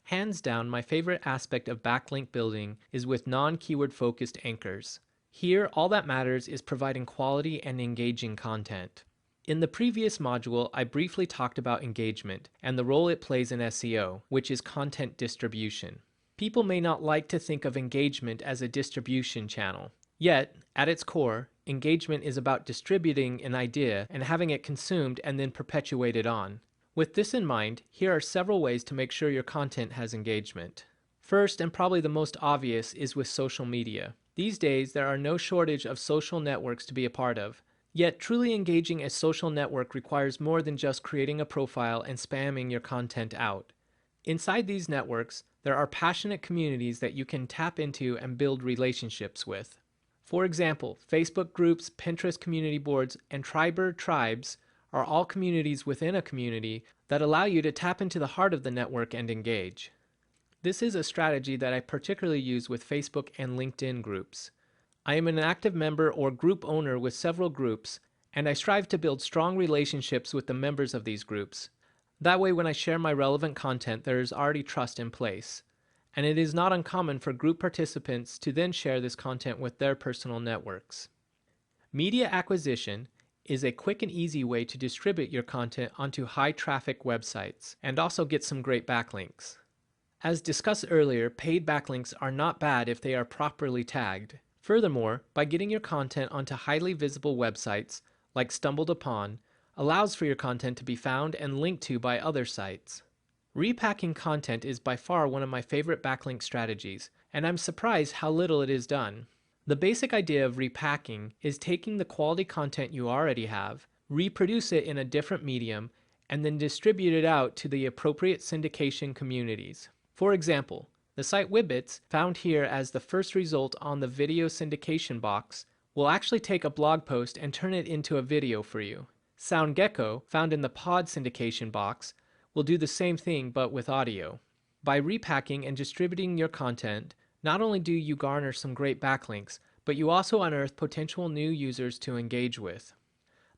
Hands down, my favorite aspect of backlink building is with non-keyword focused anchors. Here, all that matters is providing quality and engaging content. In the previous module, I briefly talked about engagement and the role it plays in SEO, which is content distribution. People may not like to think of engagement as a distribution channel. Yet, at its core, engagement is about distributing an idea and having it consumed and then perpetuated on. With this in mind, here are several ways to make sure your content has engagement. First, and probably the most obvious, is with social media. These days, there are no shortage of social networks to be a part of. Yet, truly engaging a social network requires more than just creating a profile and spamming your content out. Inside these networks, there are passionate communities that you can tap into and build relationships with. For example, Facebook groups, Pinterest community boards, and Triber tribes are all communities within a community that allow you to tap into the heart of the network and engage. This is a strategy that I particularly use with Facebook and LinkedIn groups. I am an active member or group owner with several groups, and I strive to build strong relationships with the members of these groups. That way, when I share my relevant content, there is already trust in place, and it is not uncommon for group participants to then share this content with their personal networks. Media acquisition is a quick and easy way to distribute your content onto high-traffic websites and also get some great backlinks. As discussed earlier, paid backlinks are not bad if they are properly tagged. Furthermore, by getting your content onto highly visible websites, like Stumbled Upon, allows for your content to be found and linked to by other sites. Repacking content is by far one of my favorite backlink strategies, and I'm surprised how little it is done. The basic idea of repacking is taking the quality content you already have, reproduce it in a different medium, and then distribute it out to the appropriate syndication communities. For example, the site Wibbits, found here as the first result on the video syndication box, will actually take a blog post and turn it into a video for you. SoundGecko, found in the pod syndication box, will do the same thing but with audio. By repacking and distributing your content, not only do you garner some great backlinks, but you also unearth potential new users to engage with.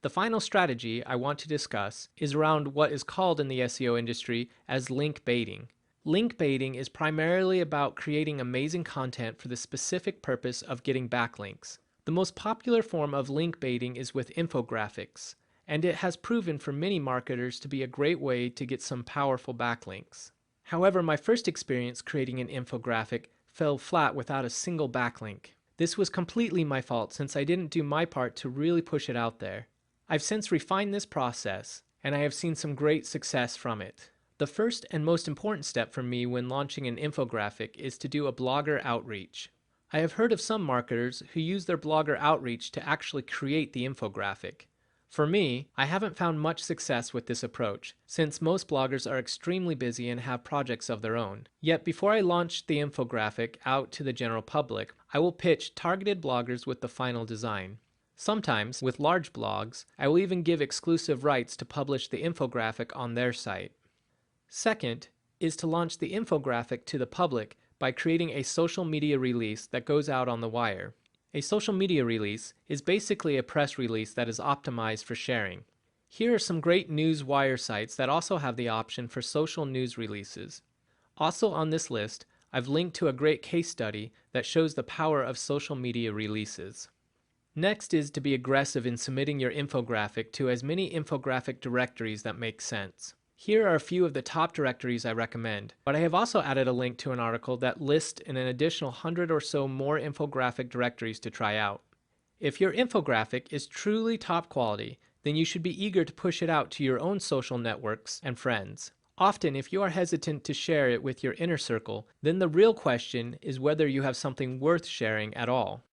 The final strategy I want to discuss is around what is called in the SEO industry as link baiting. Link baiting is primarily about creating amazing content for the specific purpose of getting backlinks. The most popular form of link baiting is with infographics, and it has proven for many marketers to be a great way to get some powerful backlinks. However, my first experience creating an infographic fell flat without a single backlink. This was completely my fault since I didn't do my part to really push it out there. I've since refined this process, and I have seen some great success from it. The first and most important step for me when launching an infographic is to do a blogger outreach. I have heard of some marketers who use their blogger outreach to actually create the infographic. For me, I haven't found much success with this approach, since most bloggers are extremely busy and have projects of their own. Yet before I launch the infographic out to the general public, I will pitch targeted bloggers with the final design. Sometimes, with large blogs, I will even give exclusive rights to publish the infographic on their site. Second is to launch the infographic to the public by creating a social media release that goes out on the wire. A social media release is basically a press release that is optimized for sharing. Here are some great news wire sites that also have the option for social news releases. Also on this list, I've linked to a great case study that shows the power of social media releases. Next is to be aggressive in submitting your infographic to as many infographic directories that make sense. Here are a few of the top directories I recommend, but I have also added a link to an article that lists an additional 100 or so more infographic directories to try out. If your infographic is truly top quality, then you should be eager to push it out to your own social networks and friends. Often, if you are hesitant to share it with your inner circle, then the real question is whether you have something worth sharing at all.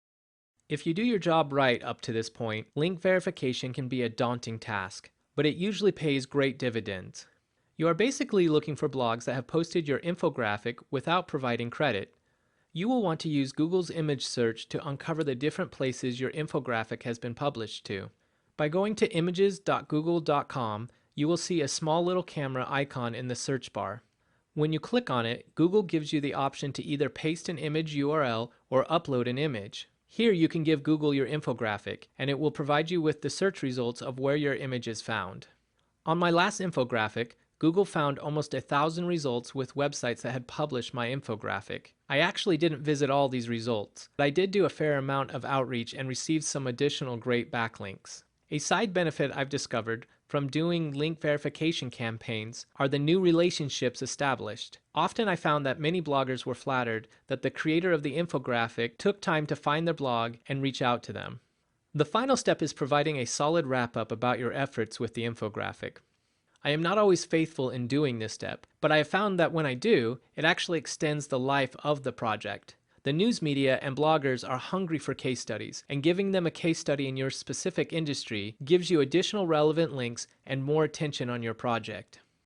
If you do your job right up to this point, link verification can be a daunting task, but it usually pays great dividends. You are basically looking for blogs that have posted your infographic without providing credit. You will want to use Google's image search to uncover the different places your infographic has been published to. By going to images.google.com, you will see a small little camera icon in the search bar. When you click on it, Google gives you the option to either paste an image URL or upload an image. Here you can give Google your infographic, and it will provide you with the search results of where your image is found. On my last infographic, Google found almost 1,000 results with websites that had published my infographic. I actually didn't visit all these results, but I did do a fair amount of outreach and received some additional great backlinks. A side benefit I've discovered from doing link verification campaigns are the new relationships established. Often I found that many bloggers were flattered that the creator of the infographic took time to find their blog and reach out to them. The final step is providing a solid wrap-up about your efforts with the infographic. I am not always faithful in doing this step, but I have found that when I do, it actually extends the life of the project. The news media and bloggers are hungry for case studies, and giving them a case study in your specific industry gives you additional relevant links and more attention on your project.